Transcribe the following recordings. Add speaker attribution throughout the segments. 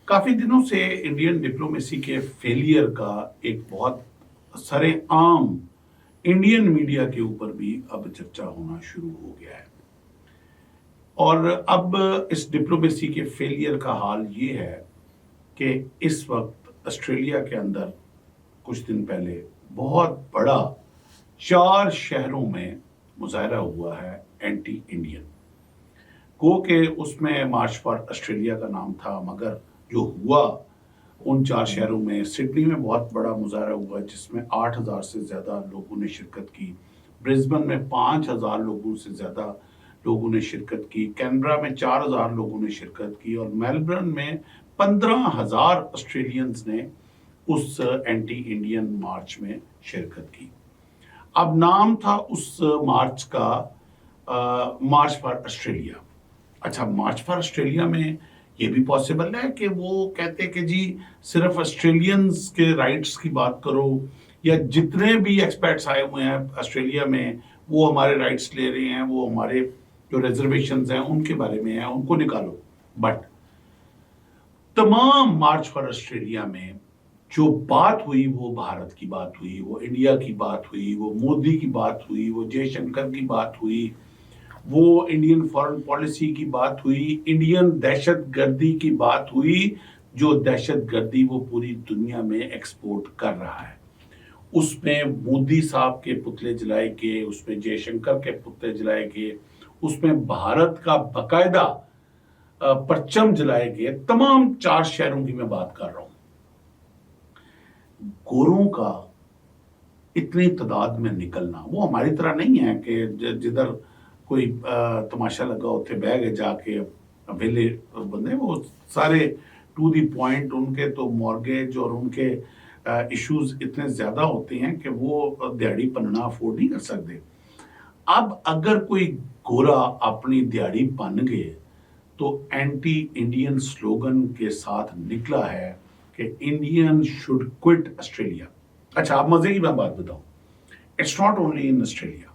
Speaker 1: काफी दिनों से इंडियन डिप्लोमेसी के फेलियर का एक बहुत सरेआम इंडियन मीडिया के ऊपर भी अब चर्चा होना शुरू हो गया है। और अब इस डिप्लोमेसी के फेलियर का हाल ये है कि इस वक्त ऑस्ट्रेलिया के अंदर कुछ दिन पहले बहुत बड़ा 4 शहरों में मुजाहरा हुआ है एंटी इंडियन। गो के उसमें मार्च फॉर ऑस्ट्रेलिया का नाम था, मगर जो हुआ उन 4 शहरों में, सिडनी में बहुत बड़ा मुजाहरा हुआ जिसमें 8,000 से ज़्यादा लोगों ने शिरकत की, ब्रिस्बेन में 5,000 लोगों से ज़्यादा लोगों ने शिरकत की, कैनबरा में 4,000 लोगों ने शिरकत की और मेलबर्न में 15,000 ऑस्ट्रेलियंस ने उस एंटी इंडियन मार्च में शिरकत की। अब नाम था उस मार्च का मार्च फॉर ऑस्ट्रेलिया। अच्छा, मार्च फॉर ऑस्ट्रेलिया में ये भी पॉसिबल है कि वो कहते हैं कि जी सिर्फ ऑस्ट्रेलियंस के राइट्स की बात करो, या जितने भी एक्सपर्ट्स आए हुए हैं ऑस्ट्रेलिया में वो हमारे राइट्स ले रहे हैं, वो हमारे जो रिजर्वेशंस हैं उनके बारे में है, उनको निकालो। बट तमाम मार्च फॉर ऑस्ट्रेलिया में जो बात हुई वो भारत की बात हुई, वो इंडिया की बात हुई, वो मोदी की बात हुई, वो जयशंकर की बात हुई, वो इंडियन फॉरेन पॉलिसी की बात हुई, इंडियन दहशतगर्दी की बात हुई, जो दहशतगर्दी वो पूरी दुनिया में एक्सपोर्ट कर रहा है। उसमें मोदी साहब के पुतले जलाए गए, उसमें जयशंकर के पुतले जलाए गए, उसमें भारत का बकायदा परचम जलाए गए। तमाम 4 शहरों की मैं बात कर रहा हूं। गोरों का इतनी तादाद में निकलना, वो हमारी तरह नहीं है कि जिधर कोई तमाशा लगा उठे बह गए जाके वेले बंदे, वो सारे टू दी पॉइंट। उनके तो मॉर्गेज और उनके इश्यूज इतने ज्यादा होते हैं कि वो दिहाड़ी पन्ना अफोर्ड नहीं कर सकते। अब अगर कोई गोरा अपनी दिहाड़ी बन गए तो एंटी इंडियन स्लोगन के साथ निकला है कि इंडियन शुड क्विट ऑस्ट्रेलिया। अच्छा, आप मजे की मैं बात बताऊं, it's not only in Australia,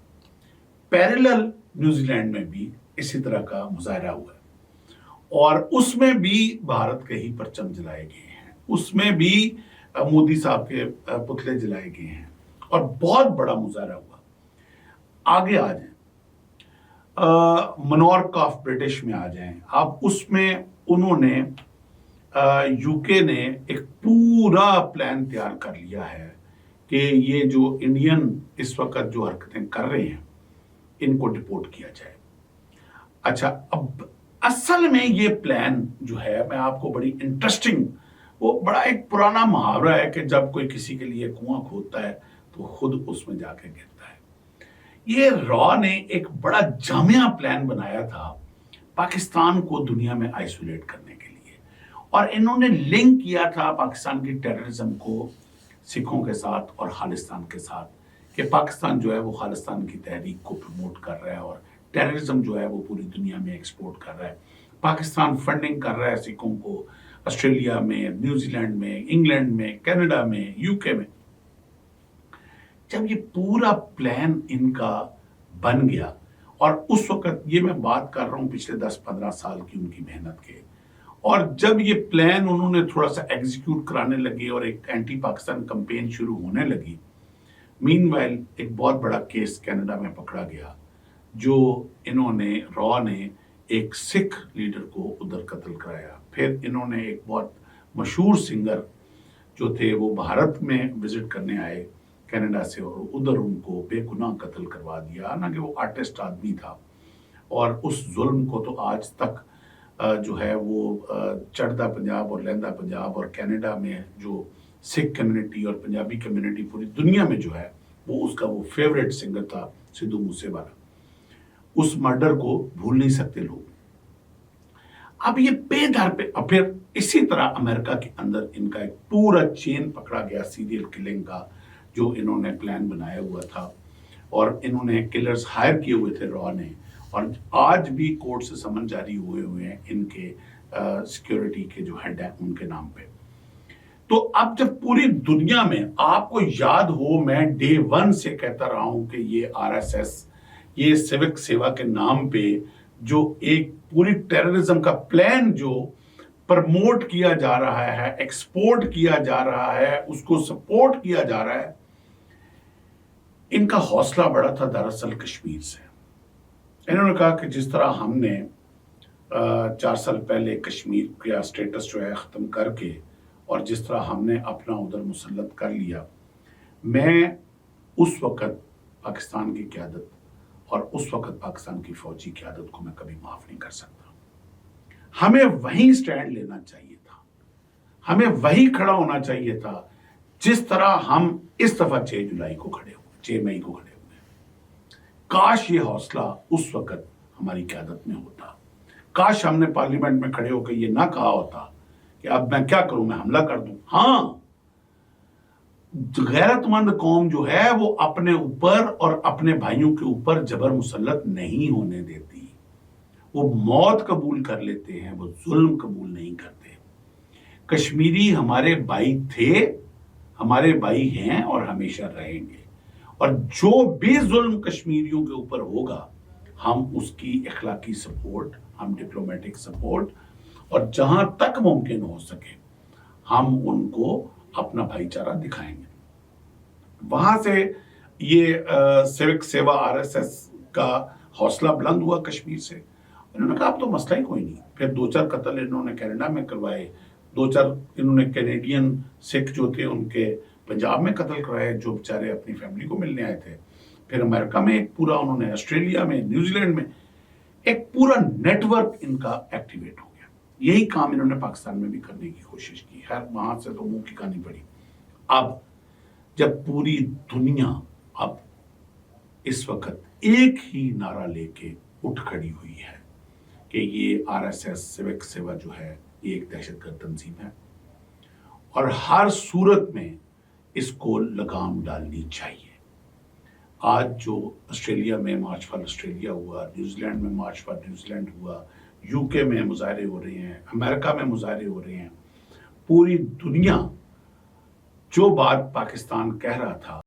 Speaker 1: parallel New Zealand में भी इसी तरह का मुजाहरा हुआ है और उसमें भी भारत के ही परचम जलाए गए हैं, उसमें भी मोदी साहब के पुतले जलाए गए हैं और बहुत बड़ा मुजाहरा हुआ। आगे आ जाए, मोनार्क ऑफ ब्रिटिश में आ जाएं आप, उसमें उन्होंने यूके ने एक पूरा प्लान तैयार कर लिया है कि ये जो इंडियन इस वक्त जो हरकतें कर रहे हैं इनको डिपोर्ट किया जाए। अच्छा, अब असल में ये प्लान जो है, मैं आपको बड़ी इंटरेस्टिंग, वो बड़ा एक पुराना मुहावरा है कि जब कोई किसी के लिए कुआं खोदता है तो खुद उसमें जाके गिरता है। ये रॉ ने एक बड़ा जामिया प्लान बनाया था पाकिस्तान को दुनिया में आइसोलेट करने के लिए, और इन्होंने लिंक किया था पाकिस्तान की टेररिज्म को सिखों के साथ और खालिस्तान के साथ, कि पाकिस्तान जो है वो खालिस्तान की तहरीक को प्रमोट कर रहा है और टेररिज्म जो है वो पूरी दुनिया में एक्सपोर्ट कर रहा है। पाकिस्तान फंडिंग कर रहा है सिखों को ऑस्ट्रेलिया में, न्यूजीलैंड में, इंग्लैंड में, कनाडा में, यूके में। जब ये पूरा प्लान इनका बन गया, और उस वक्त ये मैं बात कर रहा हूं पिछले 10-15 साल की उनकी मेहनत के, और जब ये प्लान उन्होंने थोड़ा सा एग्जीक्यूट कराने लगे और एक एंटी पाकिस्तान कैंपेन शुरू होने लगी, मीनवाइल एक बहुत बड़ा केस कनाडा में पकड़ा गया, जो इन्होंने रॉ ने एक सिख लीडर को उधर कत्ल कराया। फिर इन्होंने एक बहुत मशहूर सिंगर जो थे वो भारत में विजिट करने आए कनाडा से, और उधर उनको बेगुनाह कत्ल करवा दिया, हालांकि वो आर्टिस्ट आदमी था। और उस जुल्म को तो आज तक जो है वो चढ़ता पंजाब और लहंदा पंजाब और कनाडा में जो सिख कम्युनिटी और पंजाबी कम्युनिटी पूरी दुनिया में जो है वो उसका वो फेवरेट सिंगर था सिद्धू मूसेवाला। उस मर्डर को भूल नहीं सकते लोग। अब ये बेधार पे, अब फिर इसी तरह अमेरिका के अंदर इनका एक पूरा चेन पकड़ा गया सीरियल किलिंग का, जो इन्होंने प्लान बनाया हुआ था, और इन्होंने किलर्स हायर किए हुए थे रॉ ने, और आज भी कोर्ट से समन जारी हुए हैं इनके सिक्योरिटी के जो हेड है उनके नाम पे। तो अब जब पूरी दुनिया में, आपको याद हो मैं डे 1 से कहता रहा हूं कि ये आरएसएस, ये सिविक सेवा के नाम पे जो एक पूरी टेररिज्म का प्लान जो प्रमोट किया जा रहा है, एक्सपोर्ट किया जा रहा है, उसको सपोर्ट किया जा रहा है, इनका हौसला बढ़ा था दरअसल कश्मीर से। इन्होंने कहा कि जिस तरह हमने 4 साल पहले कश्मीर का स्टेटस जो है ख़त्म करके और जिस तरह हमने अपना उधर मुसल्लत कर लिया, मैं उस वक़्त पाकिस्तान की क़यादत और उस वक़्त पाकिस्तान की फ़ौजी क़यादत को मैं कभी माफ़ नहीं कर सकता। हमें वहीं स्टैंड लेना चाहिए था, हमें वहीं खड़ा होना चाहिए था जिस तरह हम इस दफ़ा 6 जुलाई को खड़े हुए, 6 मई को खड़े हुए। काश ये हौसला उस वक़्त हमारी क़यादत में होता, काश हमने पार्लियामेंट में खड़े होकर ये ना कहा होता कि अब मैं क्या करूं, मैं हमला कर दूं। हाँ, गैरतमंद कौम जो है वो अपने ऊपर और अपने भाइयों के ऊपर जबर मुसल्लत नहीं होने देती, वो मौत कबूल कर लेते हैं, वो जुल्म कबूल नहीं करते। कश्मीरी हमारे भाई थे, हमारे भाई हैं और हमेशा रहेंगे, और जो भी जुल्म कश्मीरियों के ऊपर होगा हम उसकी इखलाकी सपोर्ट, हम डिप्लोमेटिक सपोर्ट, और जहां तक मुमकिन हो सके हम उनको अपना भाईचारा दिखाएंगे। वहां से ये सिविक सेवा आरएसएस का हौसला बुलंद हुआ कश्मीर से। उन्होंने कहा अब तो मसला ही कोई नहीं। फिर 2-4 कत्ल इन्होंने कनाडा में करवाए, 2-4 इन्होंने कैनेडियन सिख जो थे उनके पंजाब में कत्ल करवाए, जो बेचारे अपनी फैमिली को मिलने आए थे। फिर अमेरिका में एक पूरा उन्होंने, ऑस्ट्रेलिया में, न्यूजीलैंड में एक पूरा नेटवर्क इनका एक्टिवेट हो गया। यही काम इन्होंने पाकिस्तान में भी करने की कोशिश की। खैर वहां से तो मुंह की कहानी पड़ी। अब जब पूरी दुनिया अब इस वक्त एक ही नारा लेके उठ खड़ी हुई है कि ये आरएसएस सिविक सेवा जो है ये एक दहशतगर्द तंजीम है और हर सूरत में इसको लगाम डालनी चाहिए। आज जो ऑस्ट्रेलिया में मार्च फॉर ऑस्ट्रेलिया हुआ, न्यूजीलैंड में मार्च फॉर न्यूजीलैंड हुआ, यूके में मुजाहरे हो रहे हैं, अमेरिका में मुजाहरे हो रहे हैं, पूरी दुनिया जो बात पाकिस्तान कह रहा था